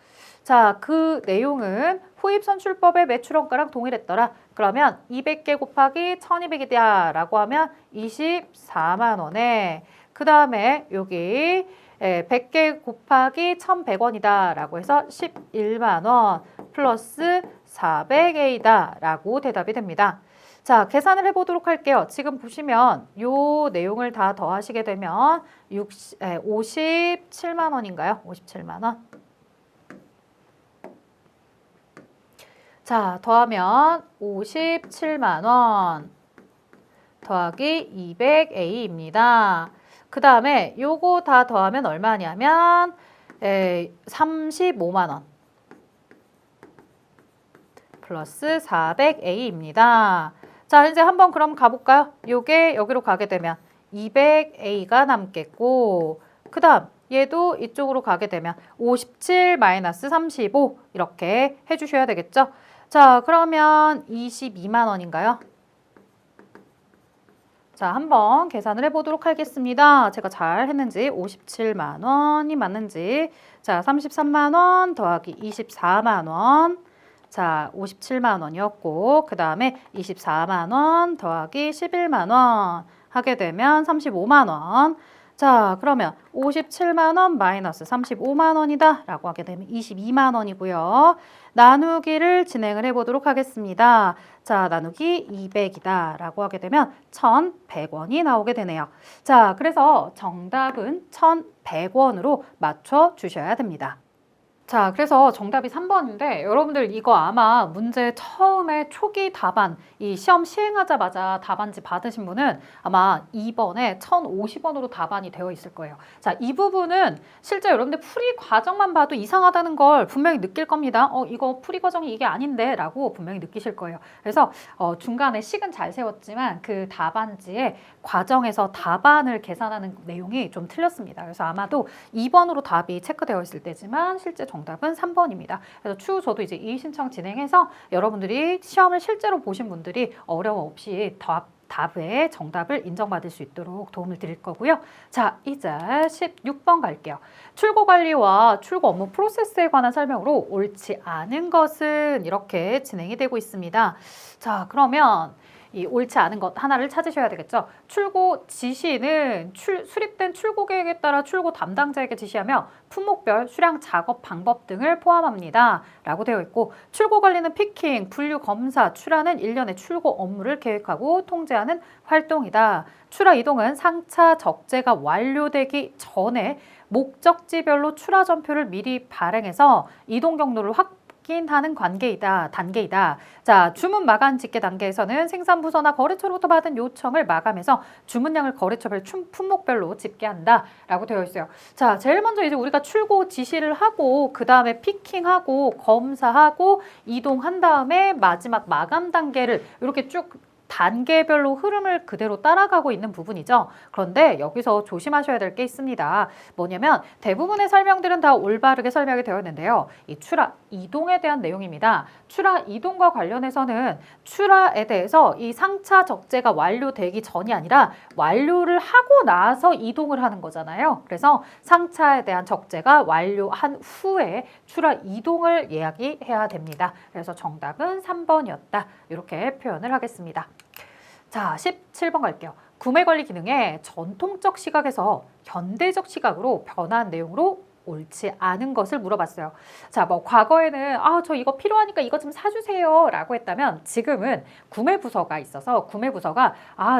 자, 그 내용은 후입선출법의 매출원가랑 동일했더라. 그러면 200개 곱하기 1,200이다 라고 하면 24만 원에 그 다음에 여기 100개 곱하기 1,100원이다 라고 해서 11만 원 플러스 400A다 라고 대답이 됩니다. 자, 계산을 해보도록 할게요. 지금 보시면 요 내용을 다 더하시게 되면 57만 원인가요? 57만 원. 자, 더하면 57만 원 더하기 200A입니다. 그 다음에 요거 다 더하면 얼마냐면 35만 원 플러스 400A입니다. 자, 이제 한번 그럼 가볼까요? 요게 여기로 가게 되면 200A가 남겠고 그 다음 얘도 이쪽으로 가게 되면 57 마이너스 35 이렇게 해주셔야 되겠죠? 자, 그러면 22만 원인가요? 자, 한번 계산을 해보도록 하겠습니다. 제가 잘 했는지 57만 원이 맞는지. 자, 33만 원 더하기 24만 원. 자, 57만 원이었고 그 다음에 24만 원 더하기 11만 원 하게 되면 35만 원. 자, 그러면 57만 원 마이너스 35만 원이다 라고 하게 되면 22만 원이고요. 나누기를 진행을 해보도록 하겠습니다. 자, 나누기 200이다 라고 하게 되면 1,100원이 나오게 되네요. 자, 그래서 정답은 1,100원으로 맞춰주셔야 됩니다. 자, 그래서 정답이 3번인데 여러분들 이거 아마 문제 처음에 초기 답안 이 시험 시행하자마자 답안지 받으신 분은 아마 2번에 1050원으로 답안이 되어 있을 거예요. 자, 이 부분은 실제 여러분들 풀이 과정만 봐도 이상하다는 걸 분명히 느낄 겁니다. 이거 풀이 과정이 이게 아닌데 라고 분명히 느끼실 거예요. 그래서 중간에 식은 잘 세웠지만 그 답안지에 과정에서 답안을 계산하는 내용이 좀 틀렸습니다. 그래서 아마도 2번으로 답이 체크되어 있을 때지만 실제 정답은 3번입니다. 그래서 추후 저도 이제 이의 신청 진행해서 여러분들이 시험을 실제로 보신 분들이 어려움 없이 답의 정답을 인정받을 수 있도록 도움을 드릴 거고요. 자, 이제 16번 갈게요. 출고 관리와 출고 업무 프로세스에 관한 설명으로 옳지 않은 것은 이렇게 진행이 되고 있습니다. 자, 그러면 이 옳지 않은 것 하나를 찾으셔야 되겠죠. 출고 지시는 수립된 출고 계획에 따라 출고 담당자에게 지시하며 품목별 수량 작업 방법 등을 포함합니다. 라고 되어 있고 출고 관리는 피킹, 분류 검사, 출하는 일련의 출고 업무를 계획하고 통제하는 활동이다. 출하 이동은 상차 적재가 완료되기 전에 목적지별로 출하 전표를 미리 발행해서 이동 경로를 확인하는 단계이다. 자, 주문 마감 집계 단계에서는 생산부서나 거래처로부터 받은 요청을 마감해서 주문량을 거래처별 품목별로 집계한다 라고 되어 있어요. 자, 제일 먼저 이제 우리가 출고 지시를 하고 그 다음에 피킹하고 검사하고 이동한 다음에 마지막 마감 단계를 이렇게 쭉 단계별로 흐름을 그대로 따라가고 있는 부분이죠. 그런데 여기서 조심하셔야 될 게 있습니다. 뭐냐면 대부분의 설명들은 다 올바르게 설명이 되어 있는데요. 이 출하 이동에 대한 내용입니다. 출하 이동과 관련해서는 출하에 대해서 이 상차 적재가 완료되기 전이 아니라 완료를 하고 나서 이동을 하는 거잖아요. 그래서 상차에 대한 적재가 완료한 후에 출하 이동을 이야기해야 됩니다. 그래서 정답은 3번이었다. 이렇게 표현을 하겠습니다. 자, 17번 갈게요. 구매관리 기능의 전통적 시각에서 현대적 시각으로 변화한 내용으로 옳지 않은 것을 물어봤어요. 자, 뭐 과거에는 저 이거 필요하니까 이거 좀 사주세요 라고 했다면 지금은 구매부서가 있어서 구매부서가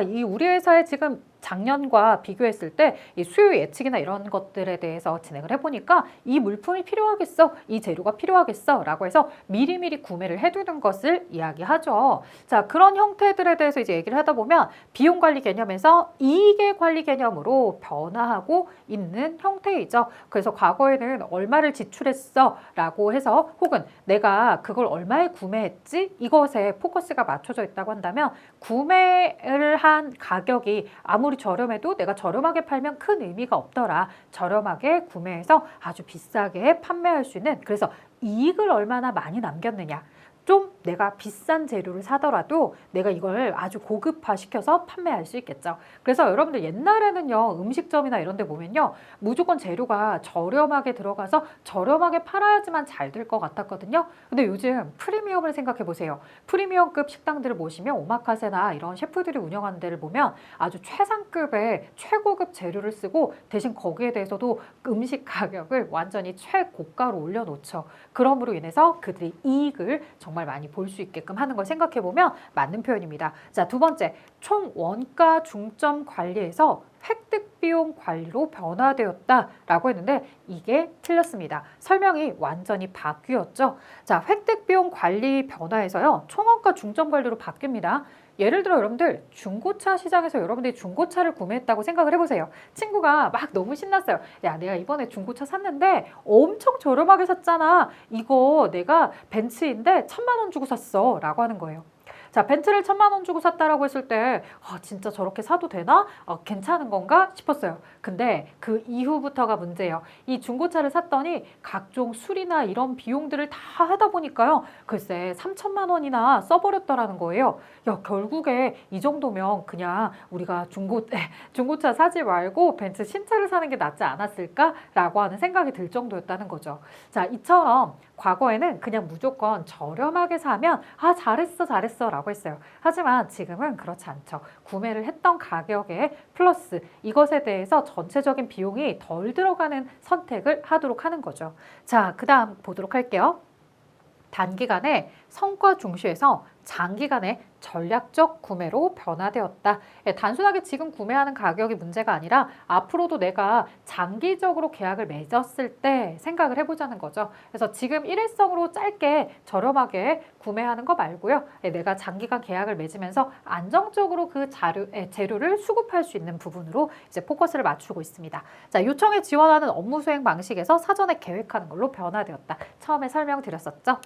이 우리 회사에 지금 작년과 비교했을 때 이 수요 예측이나 이런 것들에 대해서 진행을 해보니까 이 물품이 필요하겠어, 이 재료가 필요하겠어 라고 해서 미리미리 구매를 해두는 것을 이야기하죠. 자, 그런 형태들에 대해서 이제 얘기를 하다 보면 비용 관리 개념에서 이익의 관리 개념으로 변화하고 있는 형태이죠. 그래서 과거에는 얼마를 지출했어 라고 해서 혹은 내가 그걸 얼마에 구매했지 이것에 포커스가 맞춰져 있다고 한다면 구매를 한 가격이 아무리 저렴해도 내가 저렴하게 팔면 큰 의미가 없더라. 저렴하게 구매해서 아주 비싸게 판매할 수 있는, 그래서 이익을 얼마나 많이 남겼느냐. 좀 내가 비싼 재료를 사더라도 내가 이걸 아주 고급화시켜서 판매할 수 있겠죠. 그래서 여러분들 옛날에는요, 음식점이나 이런 데 보면요, 무조건 재료가 저렴하게 들어가서 저렴하게 팔아야지만 잘 될 것 같았거든요. 근데 요즘 프리미엄을 생각해 보세요. 프리미엄급 식당들을 보시면 오마카세나 이런 셰프들이 운영하는 데를 보면 아주 최상급의 최고급 재료를 쓰고 대신 거기에 대해서도 음식 가격을 완전히 최고가로 올려놓죠. 그럼으로 인해서 그들이 이익을 정말 많이 볼 수 있게끔 하는 걸 생각해보면 맞는 표현입니다. 자, 두 번째, 총 원가 중점 관리에서 획득 비용 관리로 변화되었다라고 했는데 이게 틀렸습니다. 설명이 완전히 바뀌었죠. 자, 획득 비용 관리 변화에서요, 총원가 중점 관리로 바뀝니다. 예를 들어 여러분들 중고차 시장에서 여러분들이 중고차를 구매했다고 생각을 해보세요. 친구가 막 너무 신났어요. 야, 내가 이번에 중고차 샀는데 엄청 저렴하게 샀잖아. 이거 내가 벤츠인데 1,000만 원 주고 샀어 라고 하는 거예요. 자, 벤츠를 1,000만 원 주고 샀다라고 했을 때 진짜 저렇게 사도 되나? 괜찮은 건가 싶었어요. 근데 그 이후부터가 문제예요. 이 중고차를 샀더니 각종 수리나 이런 비용들을 다 하다 보니까요, 글쎄 3,000만 원이나 써버렸더라는 거예요. 야, 결국에 이 정도면 그냥 우리가 중고차 사지 말고 벤츠 신차를 사는 게 낫지 않았을까라고 하는 생각이 들 정도였다는 거죠. 자, 이처럼 과거에는 그냥 무조건 저렴하게 사면 잘했어 라고 했어요. 하지만 지금은 그렇지 않죠. 구매를 했던 가격에 플러스 이것에 대해서 전체적인 비용이 덜 들어가는 선택을 하도록 하는 거죠. 자, 그 다음 보도록 할게요. 단기간에 성과 중시에서 장기간의 전략적 구매로 변화되었다. 단순하게 지금 구매하는 가격이 문제가 아니라 앞으로도 내가 장기적으로 계약을 맺었을 때 생각을 해보자는 거죠. 그래서 지금 일회성으로 짧게 저렴하게 구매하는 거 말고요. 내가 장기간 계약을 맺으면서 안정적으로 그 재료를 수급할 수 있는 부분으로 이제 포커스를 맞추고 있습니다. 자, 요청에 지원하는 업무 수행 방식에서 사전에 계획하는 걸로 변화되었다. 처음에 설명드렸었죠.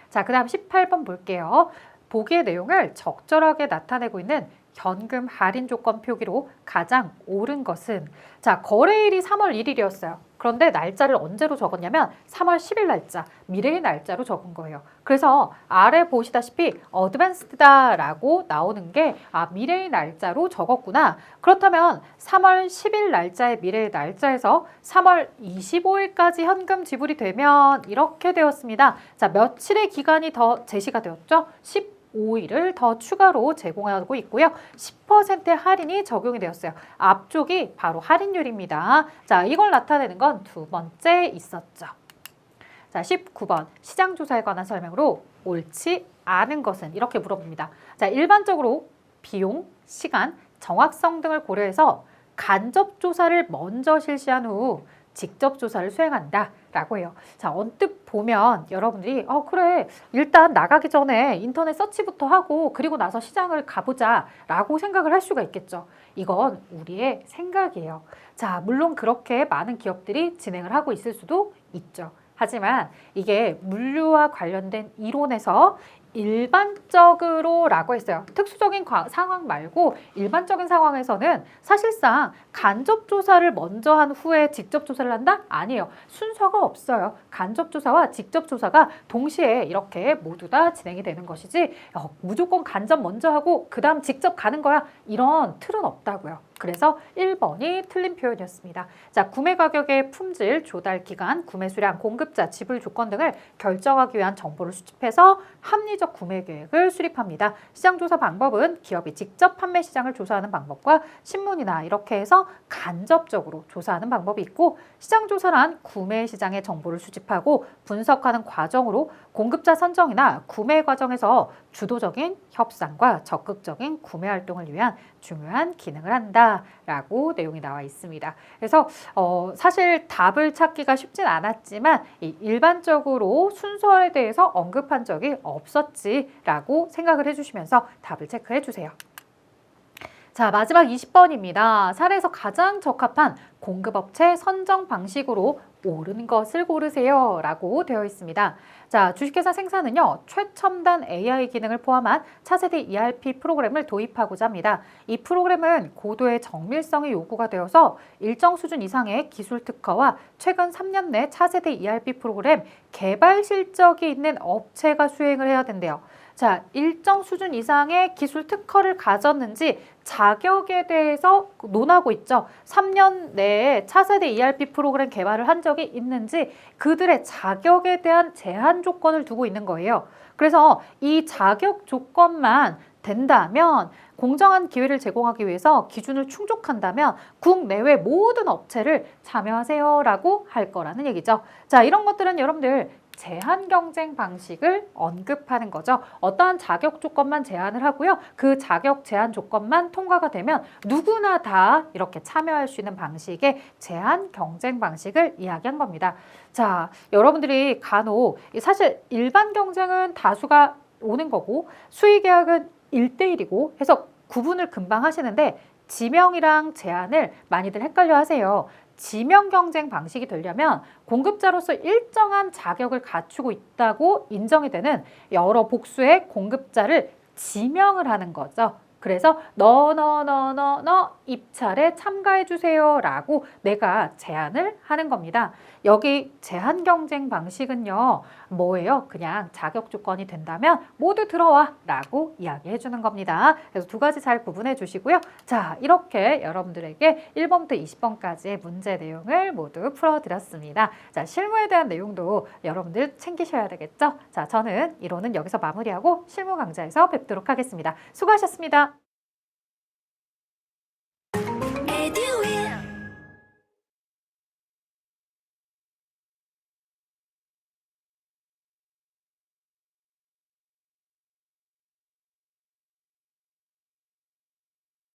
자, 그 다음 18번 볼게요. 보기의 내용을 적절하게 나타내고 있는 현금 할인 조건 표기로 가장 옳은 것은, 자, 거래일이 3월 1일이었어요. 그런데 날짜를 언제로 적었냐면 3월 10일 날짜, 미래의 날짜로 적은 거예요. 그래서 아래 보시다시피 어드밴스드다라고 나오는 게 미래의 날짜로 적었구나. 그렇다면 3월 10일 날짜의 미래의 날짜에서 3월 25일까지 현금 지불이 되면 이렇게 되었습니다. 자, 며칠의 기간이 더 제시가 되었죠? 15일을 더 추가로 제공하고 있고요. 10% 할인이 적용이 되었어요. 앞쪽이 바로 할인율입니다. 자, 이걸 나타내는 건 두 번째 있었죠. 자, 19번 시장조사에 관한 설명으로 옳지 않은 것은 이렇게 물어봅니다. 자, 일반적으로 비용, 시간, 정확성 등을 고려해서 간접조사를 먼저 실시한 후 직접 조사를 수행한다 라고 해요. 자, 언뜻 보면 여러분들이 그래, 일단 나가기 전에 인터넷 서치부터 하고 그리고 나서 시장을 가보자 라고 생각을 할 수가 있겠죠. 이건 우리의 생각이에요. 자, 물론 그렇게 많은 기업들이 진행을 하고 있을 수도 있죠. 하지만 이게 물류와 관련된 이론에서 일반적으로 라고 했어요. 특수적인 상황 말고 일반적인 상황에서는 사실상 간접조사를 먼저 한 후에 직접조사를 한다? 아니에요. 순서가 없어요. 간접조사와 직접조사가 동시에 이렇게 모두 다 진행이 되는 것이지 무조건 간접 먼저 하고 그 다음 직접 가는 거야. 이런 틀은 없다고요. 그래서 1번이 틀린 표현이었습니다. 자, 구매 가격의 품질, 조달 기간, 구매 수량, 공급자, 지불 조건 등을 결정하기 위한 정보를 수집해서 합리적 구매 계획을 수립합니다. 시장조사 방법은 기업이 직접 판매 시장을 조사하는 방법과 신문이나 이렇게 해서 간접적으로 조사하는 방법이 있고, 시장조사란 구매 시장의 정보를 수집하고 분석하는 과정으로 공급자 선정이나 구매 과정에서 주도적인 협상과 적극적인 구매 활동을 위한 중요한 기능을 한다라고 내용이 나와 있습니다. 그래서 사실 답을 찾기가 쉽진 않았지만 일반적으로 순서에 대해서 언급한 적이 없었지라고 생각을 해주시면서 답을 체크해 주세요. 자, 마지막 20번입니다. 사례에서 가장 적합한 공급업체 선정 방식으로 옳은 것을 고르세요 라고 되어 있습니다. 자, 주식회사 생사는요, 최첨단 AI 기능을 포함한 차세대 ERP 프로그램을 도입하고자 합니다. 이 프로그램은 고도의 정밀성이 요구가 되어서 일정 수준 이상의 기술 특허와 최근 3년 내 차세대 ERP 프로그램 개발 실적이 있는 업체가 수행을 해야 된대요. 자, 일정 수준 이상의 기술 특허를 가졌는지 자격에 대해서 논하고 있죠. 3년 내에 차세대 ERP 프로그램 개발을 한 적이 있는지 그들의 자격에 대한 제한 조건을 두고 있는 거예요. 그래서 이 자격 조건만 된다면, 공정한 기회를 제공하기 위해서 기준을 충족한다면 국내외 모든 업체를 참여하세요 라고 할 거라는 얘기죠. 자, 이런 것들은 여러분들 제한 경쟁 방식을 언급하는 거죠. 어떠한 자격 조건만 제한을 하고요. 그 자격 제한 조건만 통과가 되면 누구나 다 이렇게 참여할 수 있는 방식의 제한 경쟁 방식을 이야기한 겁니다. 자, 여러분들이 간혹 사실 일반 경쟁은 다수가 오는 거고 수의 계약은 1대1이고 해서 구분을 금방 하시는데 지명이랑 제한을 많이들 헷갈려 하세요. 지명 경쟁 방식이 되려면 공급자로서 일정한 자격을 갖추고 있다고 인정이 되는 여러 복수의 공급자를 지명을 하는 거죠. 그래서 너 입찰에 참가해 주세요 라고 내가 제안을 하는 겁니다. 여기 제한 경쟁 방식은요, 뭐예요? 그냥 자격 조건이 된다면 모두 들어와 라고 이야기해 주는 겁니다. 그래서 두 가지 잘 구분해 주시고요. 자, 이렇게 여러분들에게 1번부터 20번까지의 문제 내용을 모두 풀어드렸습니다. 자, 실무에 대한 내용도 여러분들 챙기셔야 되겠죠? 자, 저는 이론은 여기서 마무리하고 실무 강좌에서 뵙도록 하겠습니다. 수고하셨습니다.